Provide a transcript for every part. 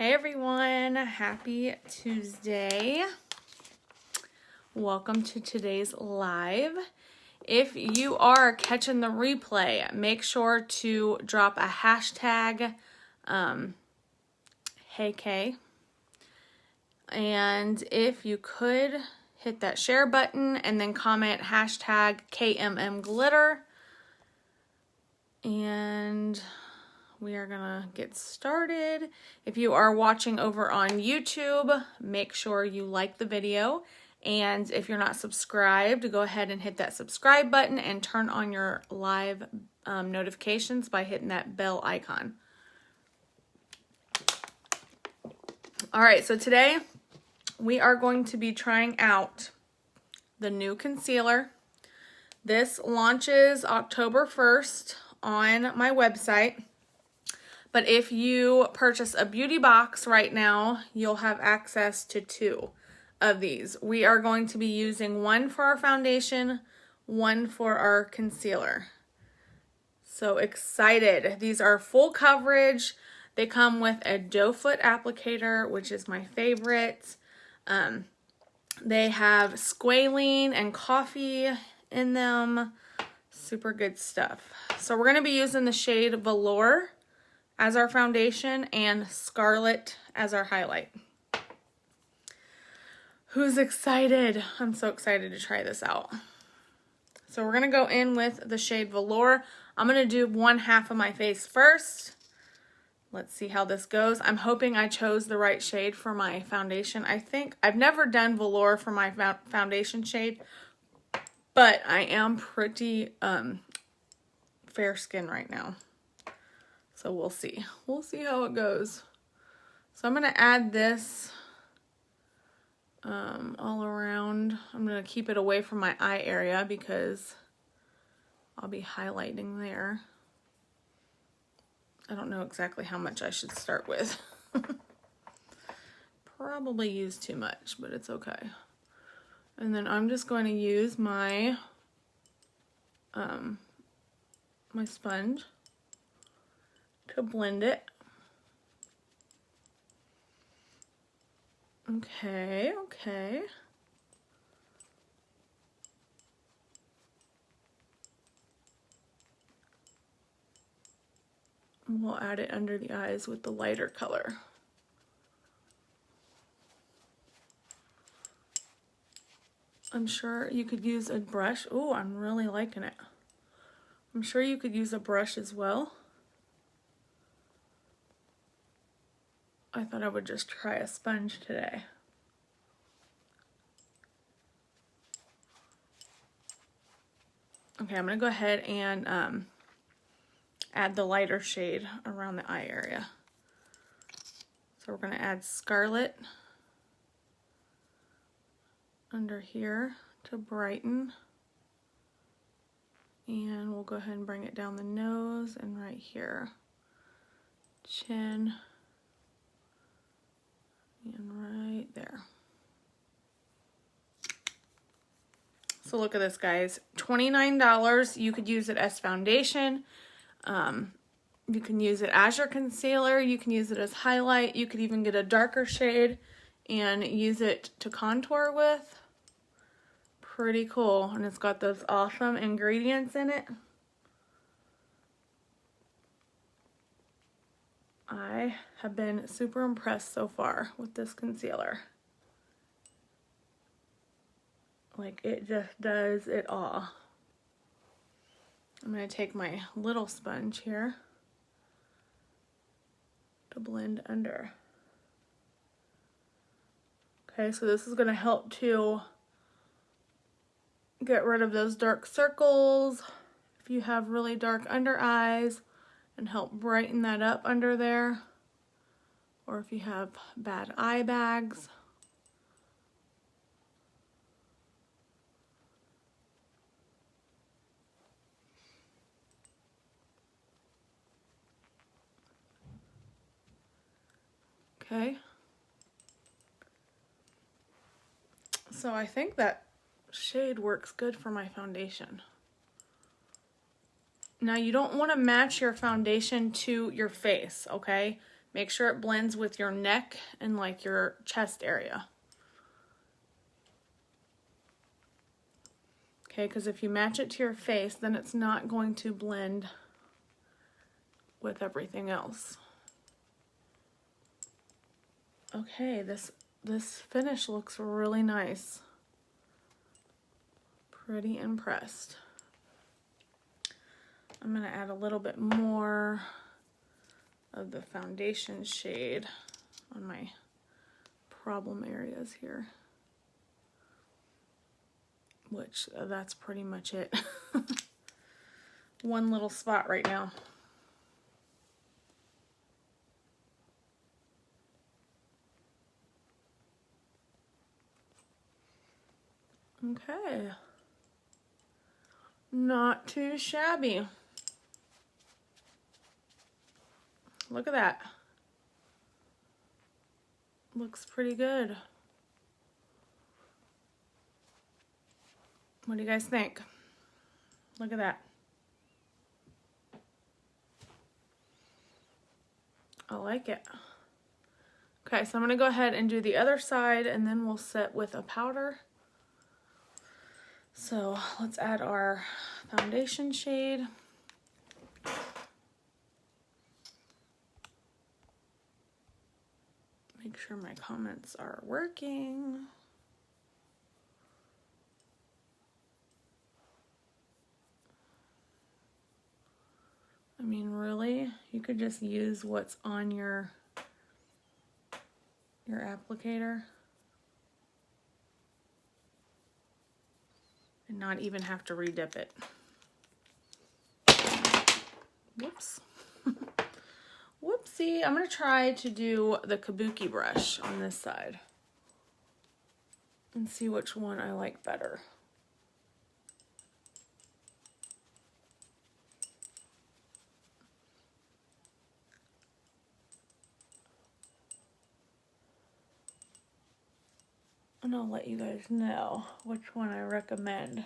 Hey everyone, happy Tuesday. Welcome to today's live. If you are catching the replay, make sure to drop a hashtag, hey Kay. And if you could hit that share button and then comment hashtag KMM Glitter. And we are gonna get started. If you are watching over on YouTube, make sure you like the video. And if you're not subscribed, go ahead and hit that subscribe button and turn on your live notifications by hitting that bell icon. All right, so today we are going to be trying out the new concealer. This launches October 1st on my website. But if you purchase a beauty box right now, you'll have access to 2 of these. We are going to be using one for our foundation, one for our concealer. So excited. These are full coverage. They come with a doe foot applicator, which is my favorite. They have squalene and coffee in them. Super good stuff. So we're going to be using the shade Velour as our foundation and Scarlet as our highlight. Who's excited? I'm so excited to try this out. So we're gonna go in with the shade Velour. I'm gonna do one half of my face first. Let's see how this goes. I'm hoping I chose the right shade for my foundation. I think I've never done Velour for my foundation shade, but I am pretty fair skin right now. So we'll see. We'll see how it goes. So I'm going to add this all around. I'm going to keep it away from my eye area because I'll be highlighting there. I don't know exactly how much I should start with. Probably use too much, but it's okay. And then I'm just going to use my my sponge to blend it. Okay. We'll add it under the eyes with the lighter color. I'm sure you could use a brush. Oh, I'm really liking it. I'm sure you could use a brush as well. I thought I would just try a sponge today. Okay, I'm going to go ahead and add the lighter shade around the eye area. So we're going to add Scarlet under here to brighten. And we'll go ahead and bring it down the nose and right here. Chin. And right there. So look at this, guys. $29. You could use it as foundation. You can use it as your concealer. You can use it as highlight. You could even get a darker shade and use it to contour with. Pretty cool. And it's got those awesome ingredients in it. I have been super impressed so far with this concealer. Like, it just does it all. I'm going to take my little sponge here to blend under. Okay, so this is going to help to get rid of those dark circles if you have really dark under eyes, and help brighten that up under there, or if you have bad eye bags. Okay. So I think that shade works good for my foundation. Now you don't want to match your foundation to your face, okay? Make sure it blends with your neck and like your chest area. Okay, because if you match it to your face, then it's not going to blend with everything else. Okay, this finish looks really nice. Pretty impressed. I'm gonna add a little bit more of the foundation shade on my problem areas here. Which, that's pretty much it. One little spot right now. Okay. Not too shabby. Look at that. Looks pretty good. What do you guys think? Look at that. I like it. Okay, so I'm going to go ahead and do the other side, and then we'll set with a powder. So let's add our foundation shade. Make sure my comments are working. I mean, really, you could just use what's on your applicator and not even have to redip it. Whoops. Whoopsie. I'm going to try to do the kabuki brush on this side and see which one I like better. And I'll let you guys know which one I recommend.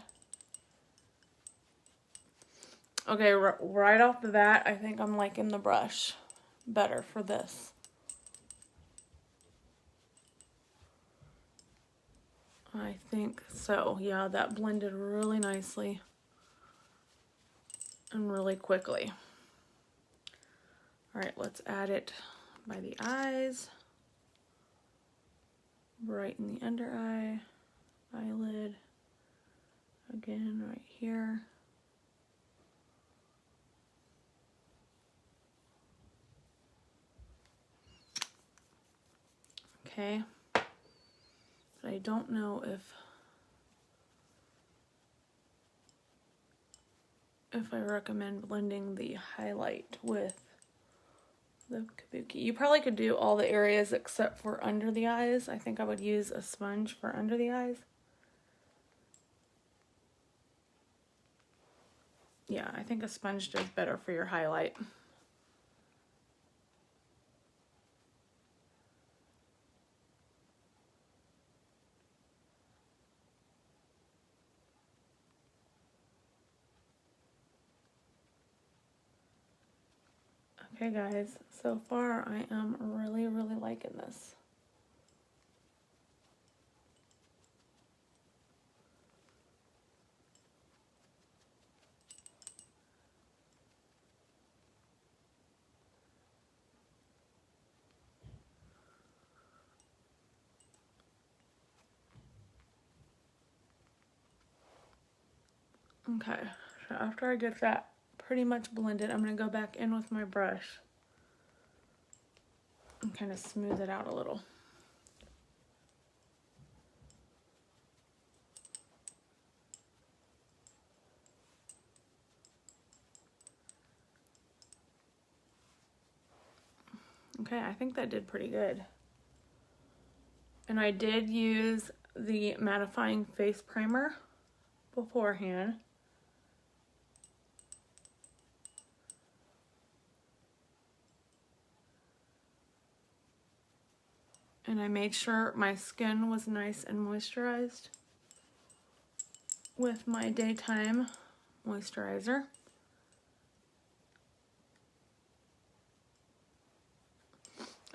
Okay, right off the bat, I think I'm liking the brush better for this. I think so. Yeah, that blended really nicely and really quickly. All right, let's add it by the eyes. Right in the under eye, eyelid, again right here. Okay, but I don't know if I recommend blending the highlight with the kabuki. You probably could do all the areas except for under the eyes. I think I would use a sponge for under the eyes. Yeah, I think a sponge does better for your highlight. Okay guys, so far I am really liking this. Okay, so after I get that pretty much blended, I'm going to go back in with my brush and kind of smooth it out a little. Okay, I think that did pretty good. And I did use the mattifying face primer beforehand. And I made sure my skin was nice and moisturized with my daytime moisturizer.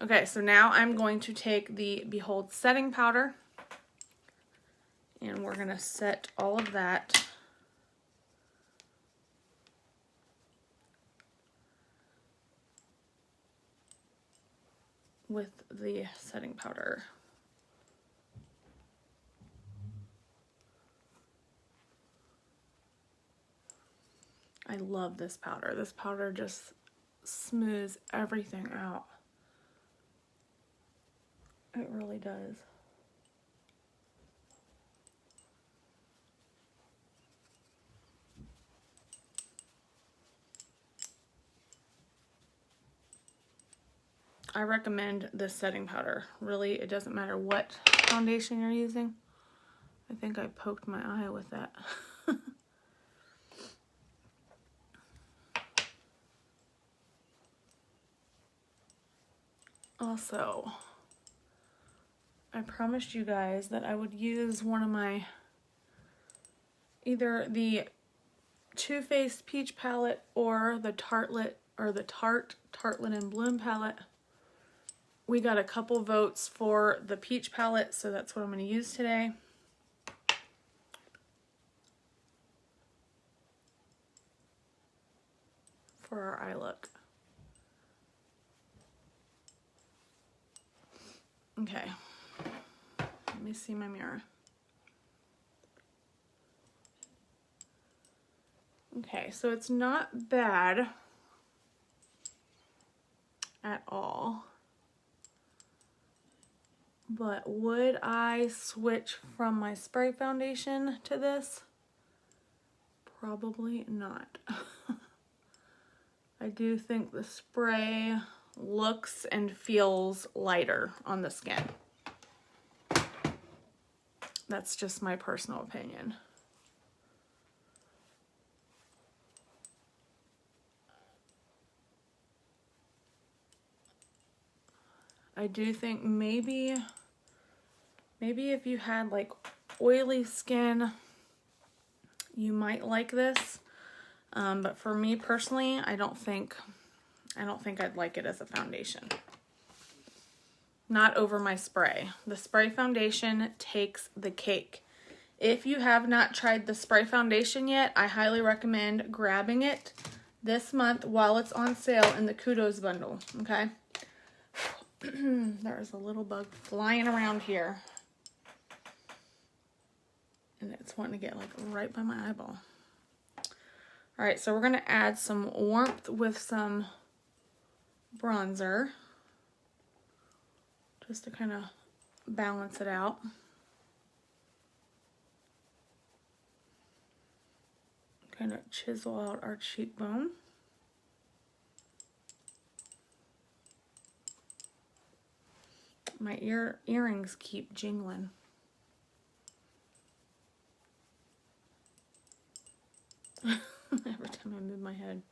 Okay, so now I'm going to take the Behold setting powder and we're going to set all of that with the setting powder. I love this powder. This powder just smooths everything out. It really does. I recommend this setting powder. Really, it doesn't matter what foundation you're using. I think I poked my eye with that. Also, I promised you guys that I would use one of my, either the Too Faced Peach palette or the Tartlet and Bloom palette. We got a couple votes for the peach palette, so that's what I'm going to use today. For our eye look. Okay. Let me see my mirror. Okay, so it's not bad at all. But would I switch from my spray foundation to this? Probably not. I do think the spray looks and feels lighter on the skin. That's just my personal opinion. I do think maybe if you had like oily skin, you might like this. But for me personally, I don't think I'd like it as a foundation. Not over my spray. The spray foundation takes the cake. If you have not tried the spray foundation yet, I highly recommend grabbing it this month while it's on sale in the Kudos bundle, okay? There is a little bug flying around here. And it's wanting to get like right by my eyeball. All right, so we're gonna add some warmth with some bronzer. Just to kind of balance it out. Kind of chisel out our cheekbone. My earrings keep jingling. Every time I move my head.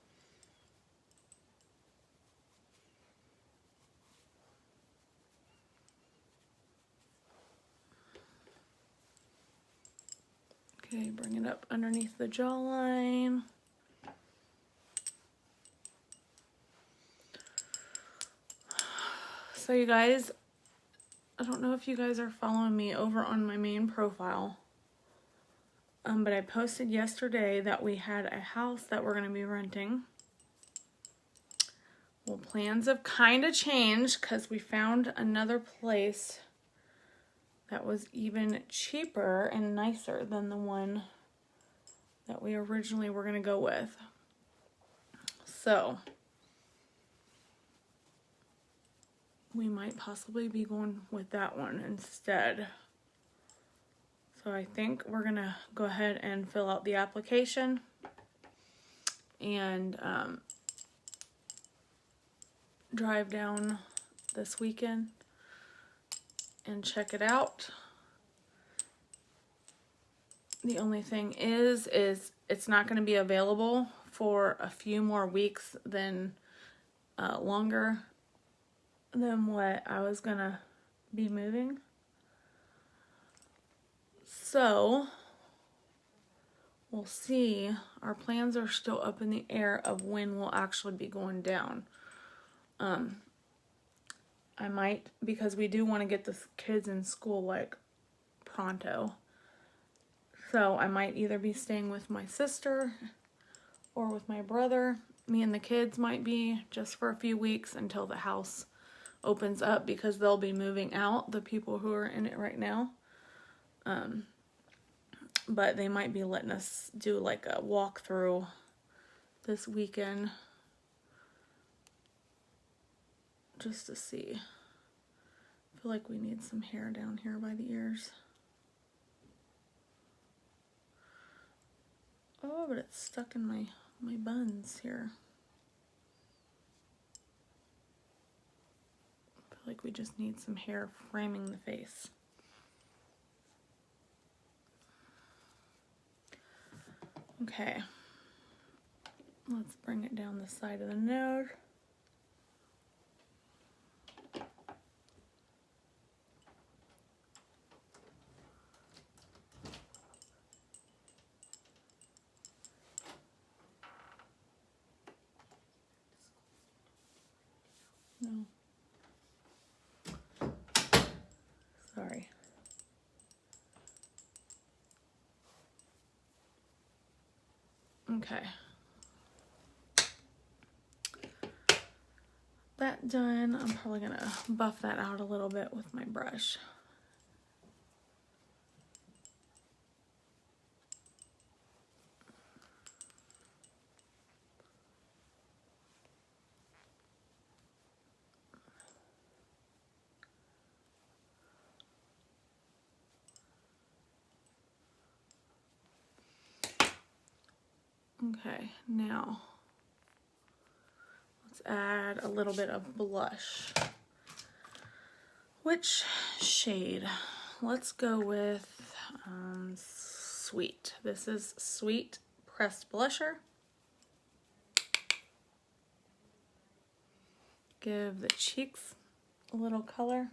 Okay, bring it up underneath the jawline. So you guys, I don't know if you guys are following me over on my main profile, but I posted yesterday that we had a house that we're going to be renting. Well, plans have kind of changed because we found another place that was even cheaper and nicer than the one that we originally were going to go with. So we might possibly be going with that one instead. So I think we're going to go ahead and fill out the application and drive down this weekend and check it out. The only thing is it's not going to be available for a few more weeks than longer than what I was going to be moving. So we'll see. Our plans are still up in the air of when we'll actually be going down. I might, because we do want to get the kids in school like pronto. So I might either be staying with my sister or with my brother. Me and the kids might be just for a few weeks until the house opens up, because they'll be moving out, the people who are in it right now. But they might be letting us do like a walkthrough this weekend just to see. I feel like we need some hair down here by the ears. Oh, but it's stuck in my buns here. I feel like we just need some hair framing the face. Okay. Let's bring it down the side of the nose. No. Sorry. Okay. That done. I'm probably gonna buff that out a little bit with my brush. Okay, now let's add a little bit of blush. Which shade? Let's go with Sweet. This is Sweet Pressed Blusher. Give the cheeks a little color.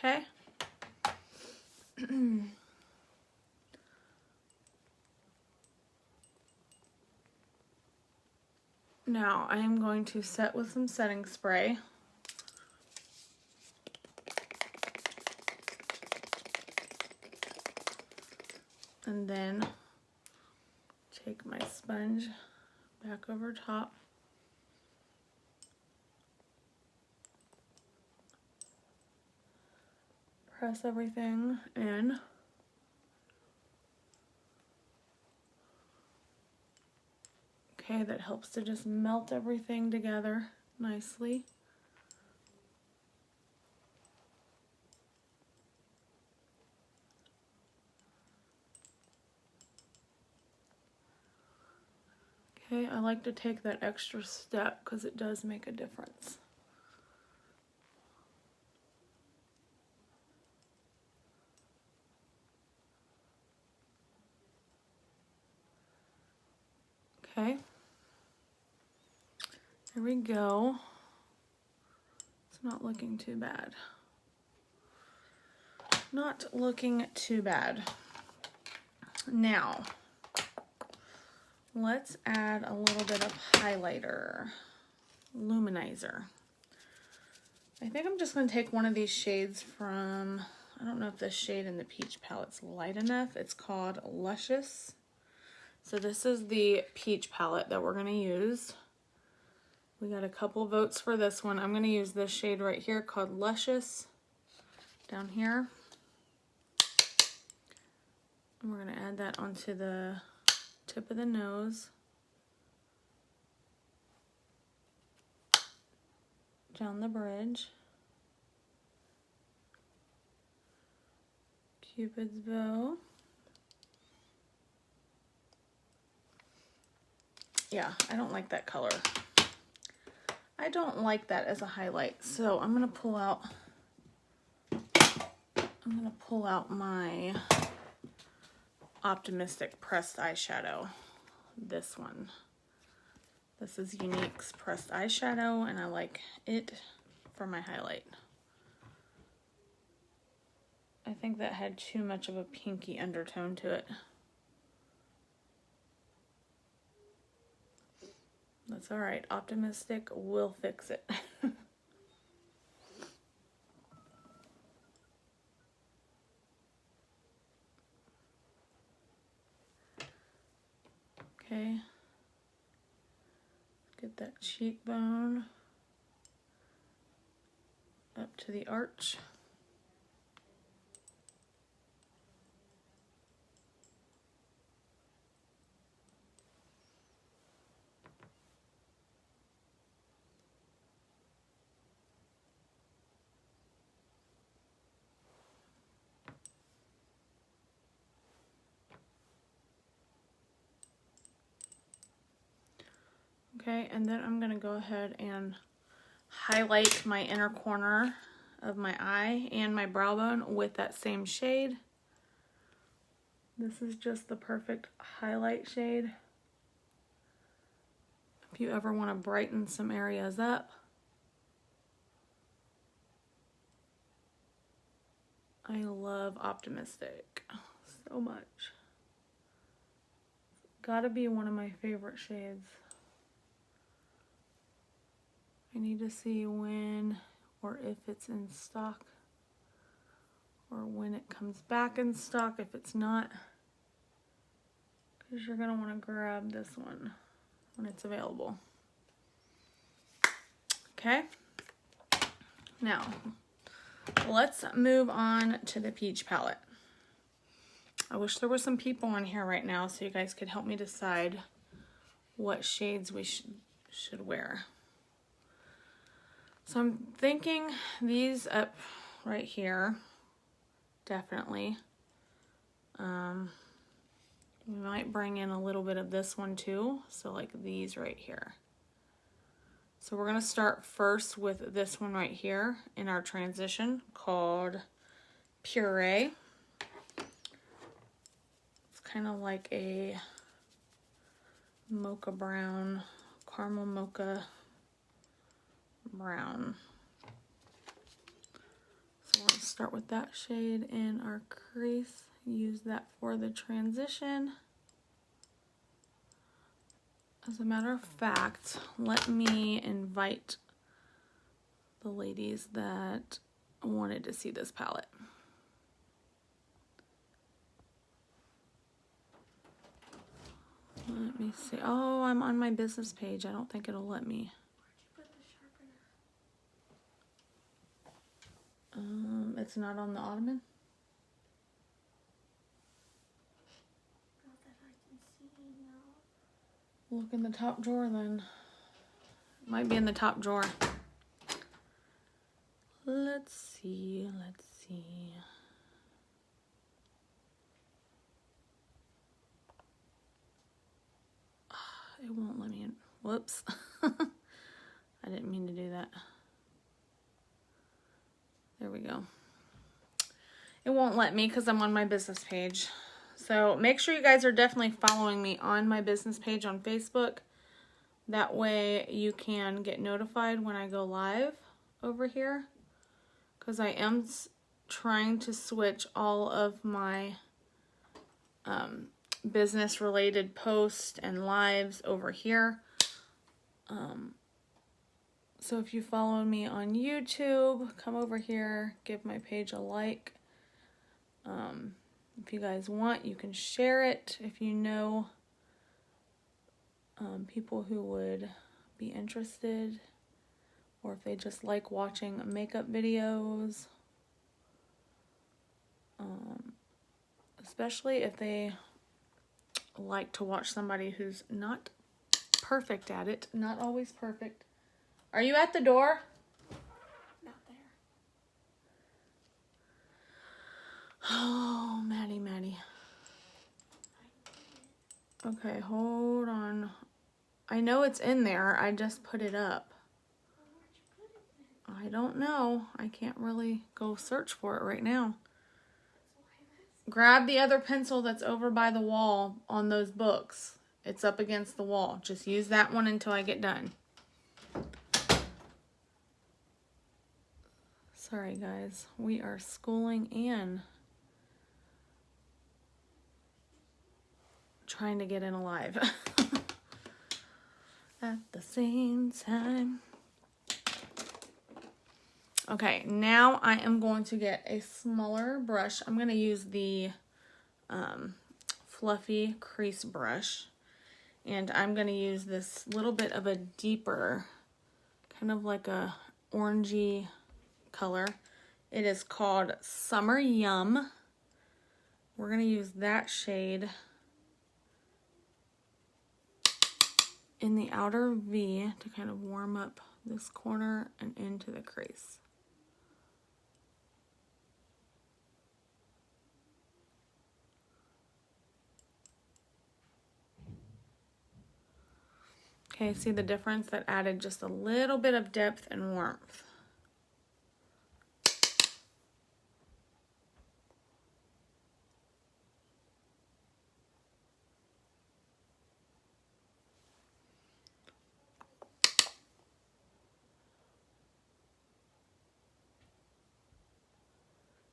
Okay. Now I am going to set with some setting spray. And then take my sponge back over top. Press everything in. Okay, that helps to just melt everything together nicely. Okay, I like to take that extra step because it does make a difference. Okay, there we go. It's not looking too bad. Not looking too bad. Now, let's add a little bit of highlighter, luminizer. I think I'm just going to take one of these shades from, I don't know if this shade in the peach palette's light enough. It's called Luscious. So this is the peach palette that we're going to use. We got a couple votes for this one. I'm going to use this shade right here called Luscious down here. And we're going to add that onto the tip of the nose. Down the bridge. Cupid's bow. Yeah, I don't like that color. I don't like that as a highlight. So I'm gonna pull out my Optimistic pressed eyeshadow. This one. This is Younique's pressed eyeshadow, and I like it for my highlight. I think that had too much of a pinky undertone to it. That's all right. Optimistic will fix it. Okay. Get that cheekbone up to the arch. Okay, and then I'm going to go ahead and highlight my inner corner of my eye and my brow bone with that same shade. This is just the perfect highlight shade. If you ever want to brighten some areas up. I love Optimistic so much. Gotta be one of my favorite shades. I need to see when or if it's in stock, or when it comes back in stock if it's not, because you're going to want to grab this one when it's available. Okay, now let's move on to the peach palette. I wish there were some people on here right now so you guys could help me decide what shades we should wear. So I'm thinking these up right here, definitely. We might bring in a little bit of this one too, so like these right here. So we're gonna start first with this one right here in our transition called Puree. It's kind of like a mocha brown, caramel mocha brown. So we'll start with that shade in our crease. Use that for the transition. As a matter of fact, let me invite the ladies that wanted to see this palette. Let me see. Oh, I'm on my business page. I don't think it'll let me. It's not on the ottoman. Not that I can see now. Look in the top drawer then. Might be in the top drawer. Let's see, let's see. It won't let me in. Whoops. I didn't mean to do that. There we go. It won't let me because I'm on my business page. So make sure you guys are definitely following me on my business page on Facebook. That way you can get notified when I go live over here. Because I am trying to switch all of my business related posts and lives over here. So if you follow me on YouTube, come over here, give my page a like. If you guys want, you can share it if you know people who would be interested, or if they just like watching makeup videos. Especially if they like to watch somebody who's not perfect at it. Not always perfect. Are you at the door? Not there. Oh, Maddie. Okay, hold on. I know it's in there. I just put it up. Where'd you put it then? I don't know. I can't really go search for it right now. That's why I'm asking. Grab the other pencil that's over by the wall on those books. It's up against the wall. Just use that one until I get done. Sorry guys, we are schooling and trying to get in alive at the same time. Okay, now I am going to get a smaller brush. I'm going to use the fluffy crease brush, and I'm going to use this little bit of a deeper, kind of like a orangey color. It is called Summer Yum. We're going to use that shade in the outer V to kind of warm up this corner and into the crease. Okay, see the difference? That added just a little bit of depth and warmth.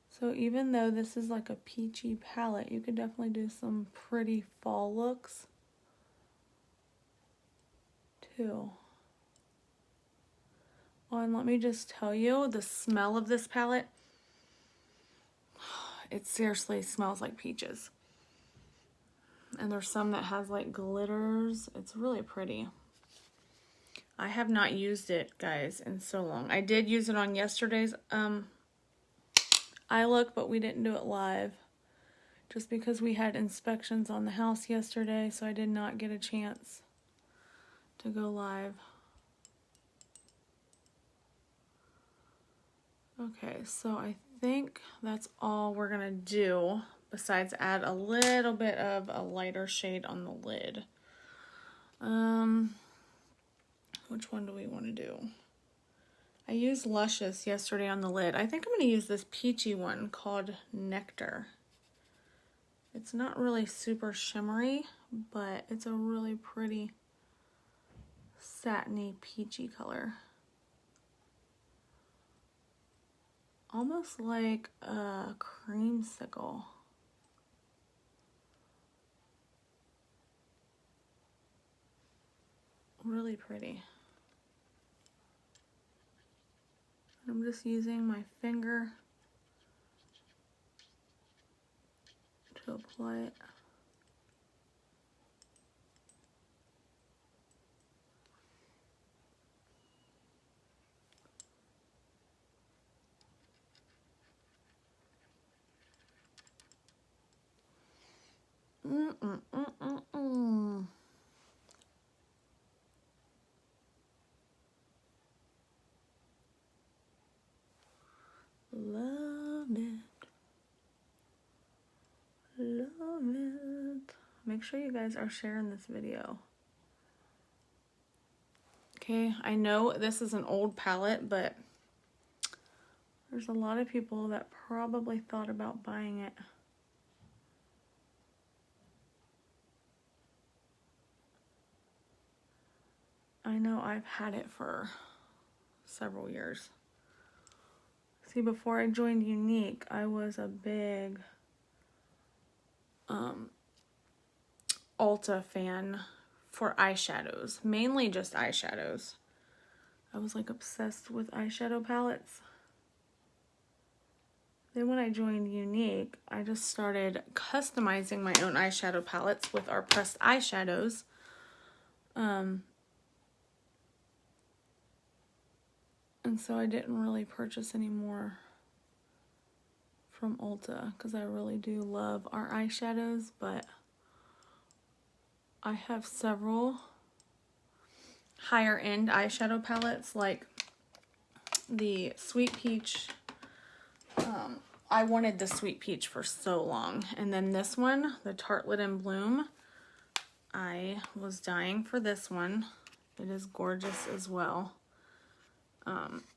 So even though this is like a peachy palette, you could definitely do some pretty fall looks too. Oh, and let me just tell you, the smell of this palette, it seriously smells like peaches. And there's some that has like glitters. It's really pretty. I have not used it, guys, in so long. I did use it on yesterday's eye look, but we didn't do it live just because we had inspections on the house yesterday, so I did not get a chance to go live. Okay, so I think that's all we're gonna do besides add a little bit of a lighter shade on the lid. Which one do we want to do? I used Luscious yesterday on the lid. I think I'm going to use this peachy one called Nectar. It's not really super shimmery, but it's a really pretty satiny peachy color. Almost like a creamsicle. Really pretty. I'm just using my finger to apply it. Love it. Love it. Make sure you guys are sharing this video. Okay, I know this is an old palette, but there's a lot of people that probably thought about buying it. I know I've had it for several years. See, before I joined Younique, I was a big Ulta fan for eyeshadows, mainly just eyeshadows. I was like obsessed with eyeshadow palettes. Then when I joined Younique, I just started customizing my own eyeshadow palettes with our pressed eyeshadows. And so I didn't really purchase any more from Ulta because I really do love our eyeshadows, but I have several higher end eyeshadow palettes like the Sweet Peach. I wanted the Sweet Peach for so long, and then this one, the Tartlet in Bloom, I was dying for this one. It is gorgeous as well.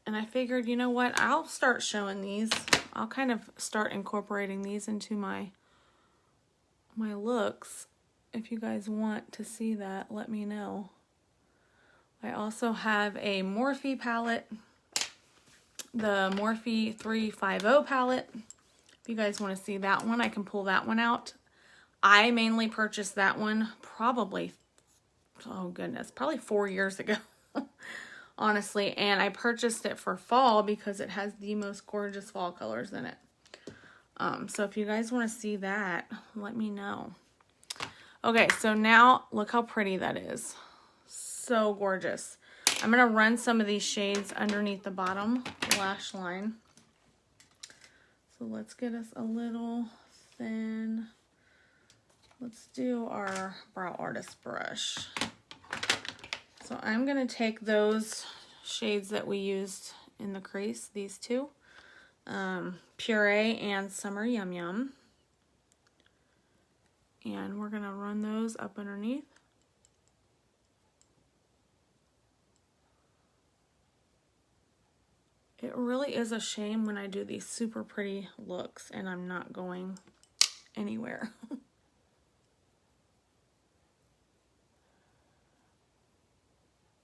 And I figured, you know what, I'll start showing these. I'll kind of start incorporating these into my looks if you guys want to see that, let me know. I also have a Morphe palette, the Morphe 350 palette. If you guys want to see that one, I can pull that one out. I mainly purchased that one probably, oh goodness, probably 4 years ago, honestly. And I purchased it for fall because it has the most gorgeous fall colors in it. So if you guys want to see that, let me know. Okay, so now look how pretty that is. So gorgeous. I'm going to run some of these shades underneath the bottom lash line. So let's get us a little thin. Let's do our Brow Artist brush. So I'm going to take those shades that we used in the crease, these two, Puree and Summer Yum Yum. And we're going to run those up underneath. It really is a shame when I do these super pretty looks and I'm not going anywhere.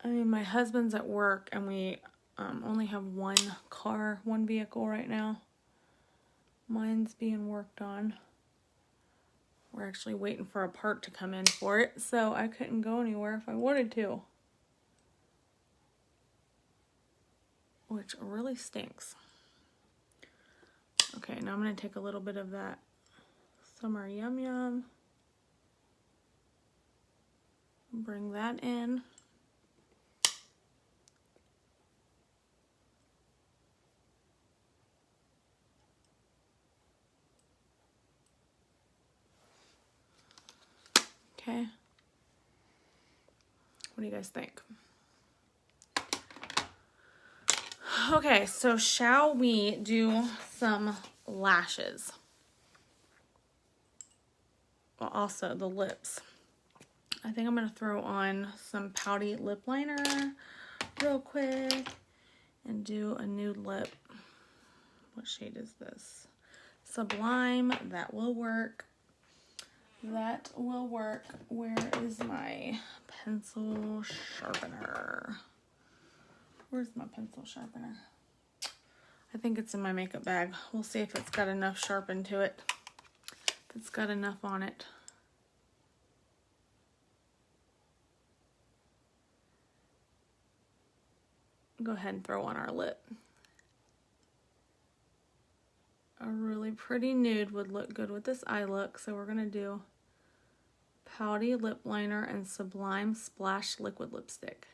I mean, my husband's at work and we only have one vehicle right now. Mine's being worked on. We're actually waiting for a part to come in for it, so I couldn't go anywhere if I wanted to. Which really stinks. Okay, now I'm going to take a little bit of that Summer Yum Yum. Bring that in. Okay. What do you guys think? Okay, so shall we do some lashes? Well, also the lips. I think I'm going to throw on some pouty lip liner real quick and do a nude lip. What shade is this? Sublime. That will work. That will work. Where is my pencil sharpener? Where's my pencil sharpener? I think it's in my makeup bag. We'll see if it's got enough sharpen to it. If it's got enough on it. Go ahead and throw on our lip. A really pretty nude would look good with this eye look, so we're going to do Pouty Lip Liner and Sublime Splash Liquid Lipstick.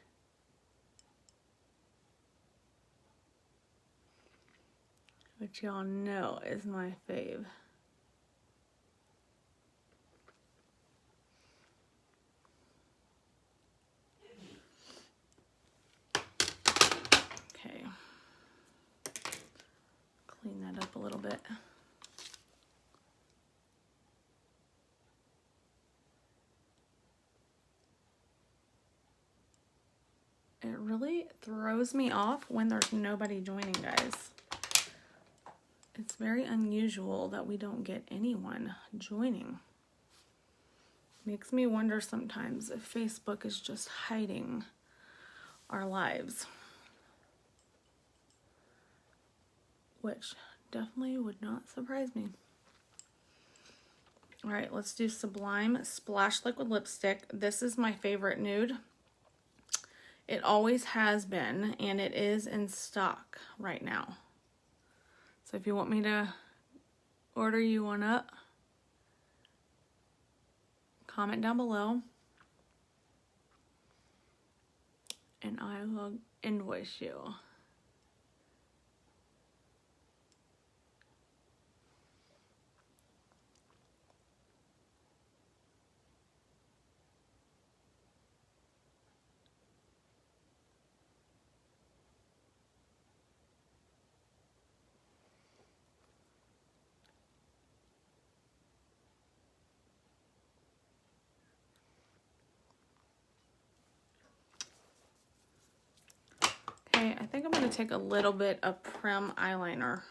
Which y'all know is my fave. Okay. Clean that up a little bit. It really throws me off when there's nobody joining, guys. It's very unusual that we don't get anyone joining. Makes me wonder sometimes if Facebook is just hiding our lives. Which definitely would not surprise me. All right, let's do Sublime Splash Liquid Lipstick. This is my favorite nude. It always has been, and it is in stock right now. So if you want me to order you one up, comment down below, and I will invoice you. Okay, I think I'm going to take a little bit of Prim eyeliner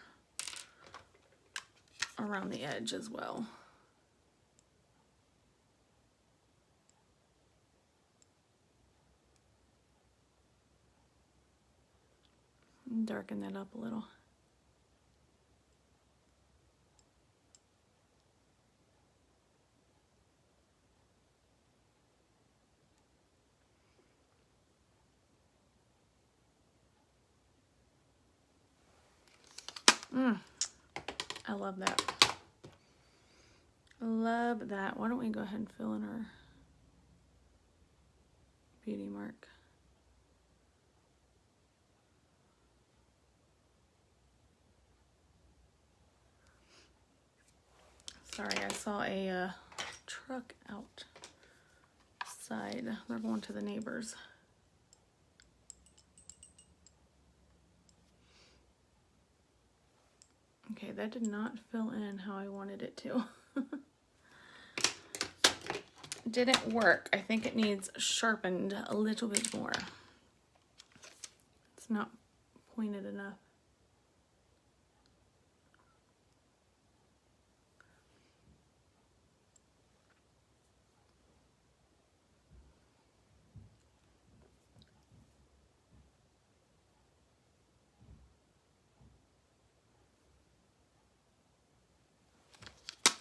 around the edge as well. Darken that up a little. I love that. Love that. Why don't we go ahead and fill in our beauty mark. Sorry, I saw a truck outside. They're going to the neighbors. Okay, that did not fill in how I wanted it to. Didn't work. I think it needs sharpened a little bit more. It's not pointed enough.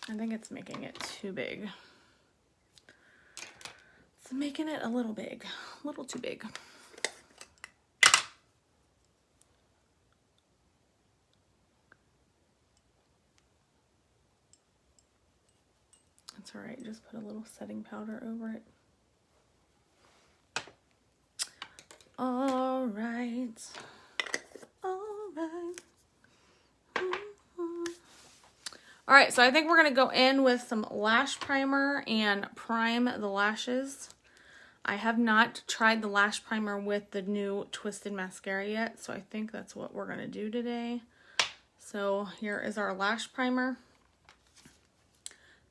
I think it's making it too big. It's making it a little big, a little too big. That's all right, just put a little setting powder over it. All right. All right. All right, so I think we're gonna go in with some lash primer and prime the lashes. I have not tried the lash primer with the new Twisted mascara yet, so I think that's what we're gonna do today. So here is our lash primer.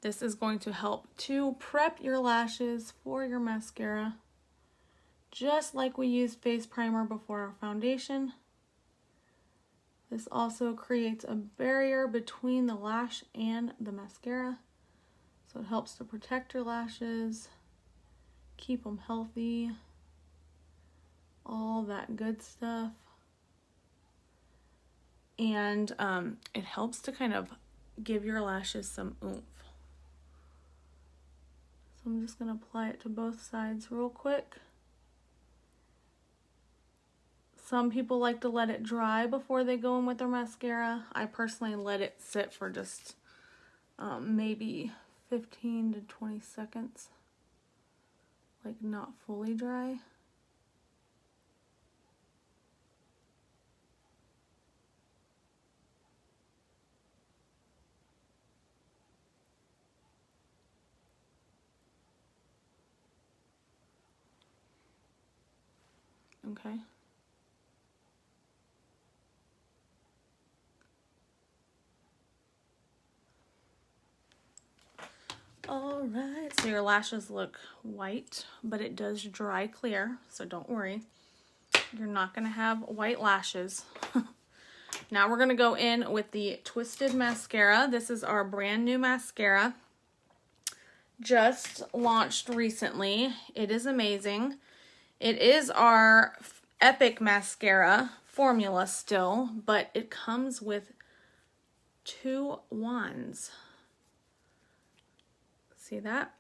This is going to help to prep your lashes for your mascara, just like we use face primer before our foundation. This also creates a barrier between the lash and the mascara, so it helps to protect your lashes, keep them healthy, all that good stuff. And it helps to kind of give your lashes some oomph. So I'm just going to apply it to both sides real quick. Some people like to let it dry before they go in with their mascara. I personally let it sit for just maybe 15 to 20 seconds. Like not fully dry. Okay. All right, so your lashes look white, but it does dry clear, so don't worry. You're not gonna have white lashes. Now we're gonna go in with the Twisted mascara. This is our brand new mascara. Just launched recently. It is amazing. It is our Epic mascara formula still, but it comes with 2 wands. See that?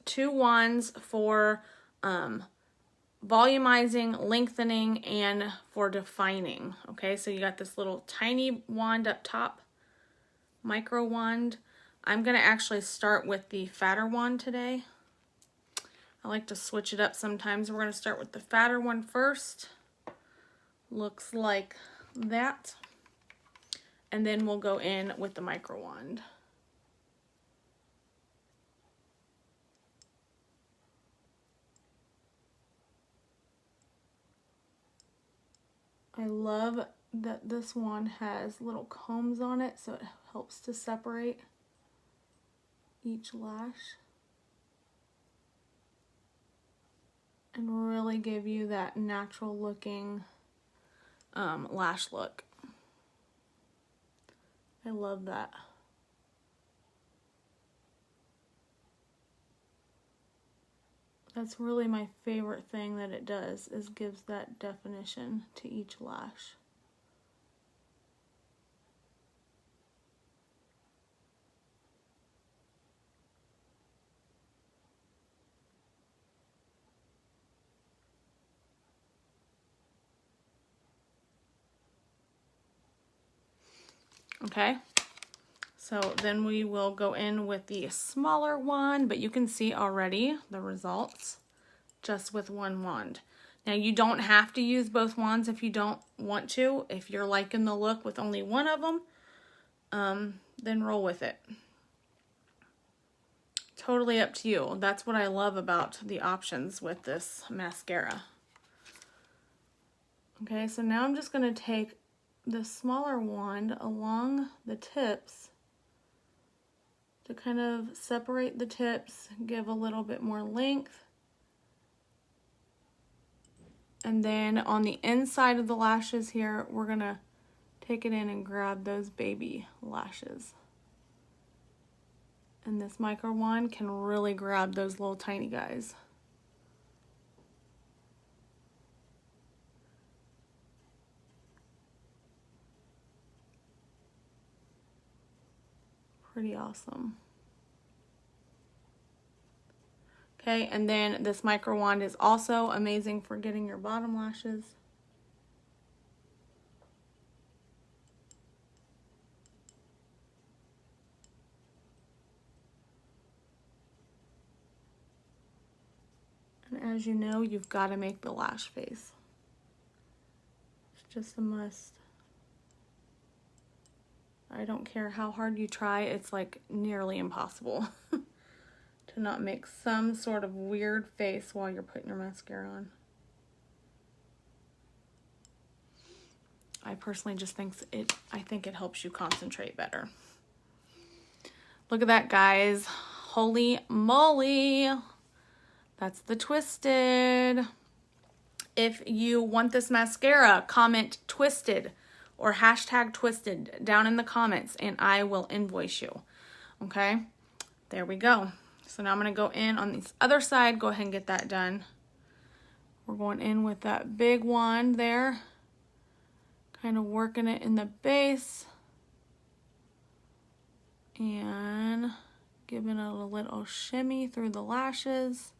2 wands for volumizing, lengthening, and for defining. Okay, so you got this little tiny wand up top, micro wand. I'm gonna actually start with the fatter wand today. I like to switch it up sometimes. We're gonna start with the fatter one first. Looks like that. And then we'll go in with the micro wand. I love that this wand has little combs on it, so it helps to separate each lash and really give you that natural looking lash look. I love that. That's really my favorite thing that it does, is gives that definition to each lash. Okay, so then we will go in with the smaller wand, but you can see already the results just with one wand. Now you don't have to use both wands if you don't want to. If you're liking the look with only one of them, then roll with it. Totally up to you. That's what I love about the options with this mascara. Okay, so now I'm just going to take the smaller wand along the tips to kind of separate the tips, give a little bit more length. And then on the inside of the lashes here, we're going to take it in and grab those baby lashes. And this micro wand can really grab those little tiny guys. Pretty awesome. Okay, and then this micro wand is also amazing for getting your bottom lashes. And as you know, you've got to make the lash face. It's just a must. I don't care how hard you try, it's like nearly impossible to not make some sort of weird face while you're putting your mascara on. I personally just think I think it helps you concentrate better. Look at that, guys. Holy moly. That's the Twisted. If you want this mascara, comment Twisted or hashtag Twisted down in the comments and I will invoice you. Okay, there we go. So now I'm going to go in on this other side. Go ahead and get that done. We're going in with that big wand there. Kind of working it in the base. And giving it a little shimmy through the lashes.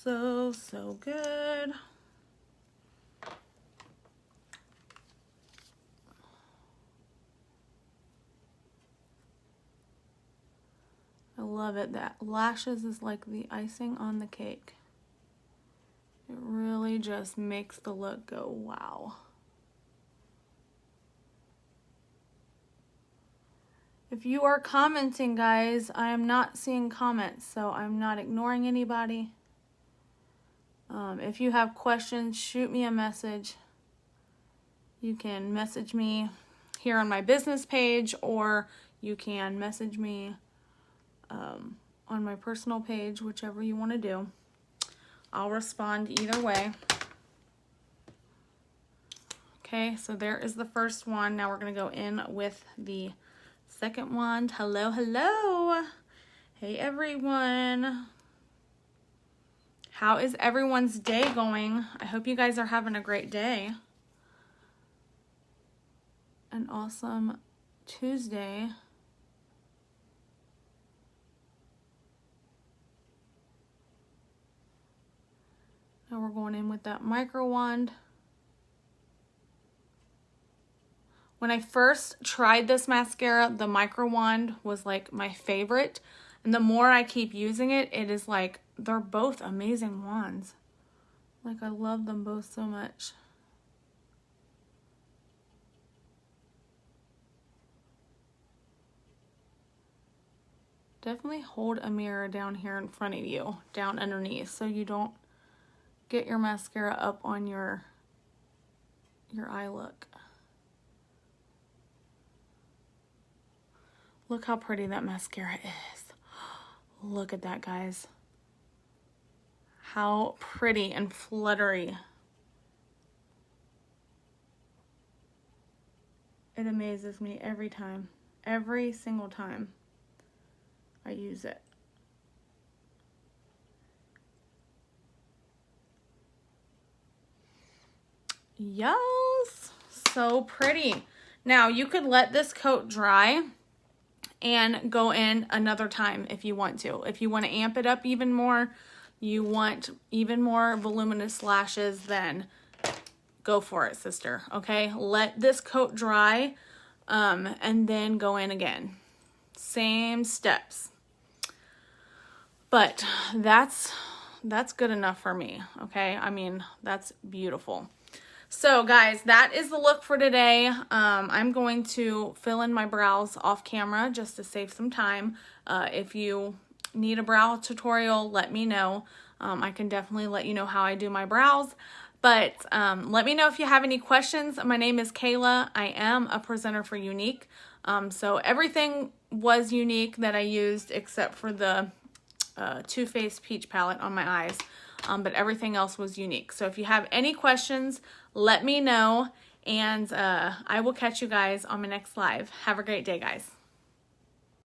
So good. I love it. That lashes is like the icing on the cake. It really just makes the look go wow. If you are commenting, guys, I am not seeing comments, so I'm not ignoring anybody. If you have questions, shoot me a message. You can message me here on my business page, or you can message me on my personal page, whichever you want to do. I'll respond either way. Okay, so there is the first one. Now we're going to go in with the second wand. Hello, hello. Hey, everyone. How is everyone's day going? I hope you guys are having a great day. An awesome Tuesday. Now we're going in with that micro wand. When I first tried this mascara, the micro wand was like my favorite. And the more I keep using it, it is like, they're both amazing wands. Like, I love them both so much. Definitely hold a mirror down here in front of you, down underneath, so you don't get your mascara up on your eye look. Look how pretty that mascara is. Look at that, guys. How pretty and fluttery. It amazes me every time. Every single time I use it. Yes, so pretty. Now you could let this coat dry and go in another time if you want to. If you want to amp it up even more, you want even more voluminous lashes, then go for it, sister. Okay, let this coat dry, and then go in again. Same steps. But that's good enough for me. Okay, I mean, that's beautiful. So guys, that is the look for today. I'm going to fill in my brows off camera just to save some time. If you need a brow tutorial, let me know. I can definitely let you know how I do my brows. But let me know if you have any questions. My name is Kayla. I am a presenter for Younique. So everything was Younique that I used except for the Too Faced Peach palette on my eyes. But everything else was Younique. So if you have any questions, let me know. And I will catch you guys on my next live. Have a great day, guys.